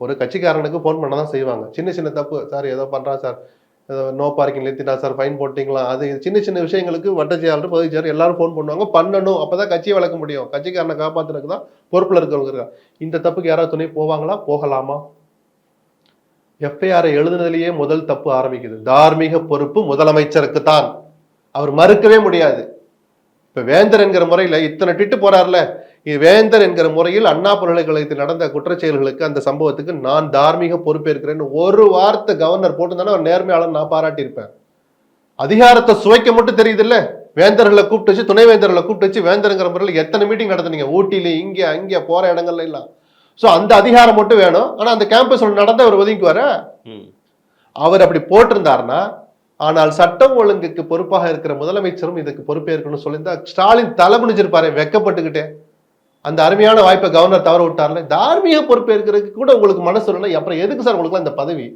ஒரு கட்சிக்காரனுக்கு ஃபோன் பண்ண தான் செய்வாங்க. சின்ன சின்ன தப்பு, சார் ஏதோ பண்றான் சார். ஏதோ நோ பார்க்கிங் நிறுத்திட்டா சார், ஃபைன் போட்டீங்களா? அது சின்ன சின்ன விஷயங்களுக்கு வட்டச் செயலாளர், பொதுச் செயலாளர் எல்லாரும் ஃபோன் பண்ணுவாங்க. பண்ணணும். அப்பதான் கட்சியை வளர்க்க முடியும். கட்சிக்காரனை காப்பாத்துறதுக்கு தான் பொறுப்புல இருக்கிறவங்க இருக்காங்க. இந்த தப்புக்கு யாராவது துணை போவாங்களா? போகலாமா? எஃப்ஐஆர் எழுதுனதுலயே முதல் தப்பு ஆரம்பிக்குது. தார்மீக பொறுப்பு முதலமைச்சருக்கு தான். அவர் மறுக்கவே முடியாது. இப்ப வேந்தர் என்கிற முறையில இத்தனை ட்விட்டு போறாருல, வேந்தர் என்கிற முறையில் அண்ணா பல்கலைக்கழகத்தில் நடந்த குற்றச்செயல்களுக்கு, அந்த சம்பவத்துக்கு நான் தார்மீக பொறுப்பேற்கிறேன்னு ஒரு வார்த்தை கவர்னர் போட்டுதானே அவர் நேர்மையாளர் நான் பாராட்டியிருப்பேன். அதிகாரத்தை சுவைக்க மட்டும் தெரியுது இல்ல, வேந்தர்களை கூப்பிட்டு வச்சு, துணை வேந்தர்களை கூப்பிட்டு வச்சு, வேந்தர்ங்கிற முறையில் எத்தனை மீட்டிங் நடத்துனீங்க? ஊட்டியில இங்க அங்க போற இடங்கள்ல எல்லாம். சோ அந்த அதிகாரம் மட்டும் வேணும். ஆனா அந்த கேம்பஸ் நடந்த அவர் ஒதுக்குவார. அவர் அப்படி போட்டிருந்தாருன்னா, ஆனால் சட்டம் ஒழுங்குக்கு பொறுப்பாக இருக்கிற முதலமைச்சரும் இதுக்கு பொறுப்பேற்கணும்னு சொல்லியிருந்தா ஸ்டாலின் தலை குனிஞ்சிருப்பாரு வெக்கப்பட்டுக்கிட்டே. அந்த அருமையான வாய்ப்பை கவர்னர் தவற விட்டார்ல. தார்மீக பொறுப்பேற்கிறதுக்கு கூட உங்களுக்கு மனசு இல்லைன்னா அப்புறம் எதுக்கு சார் உங்களுக்கு இந்த பதவி?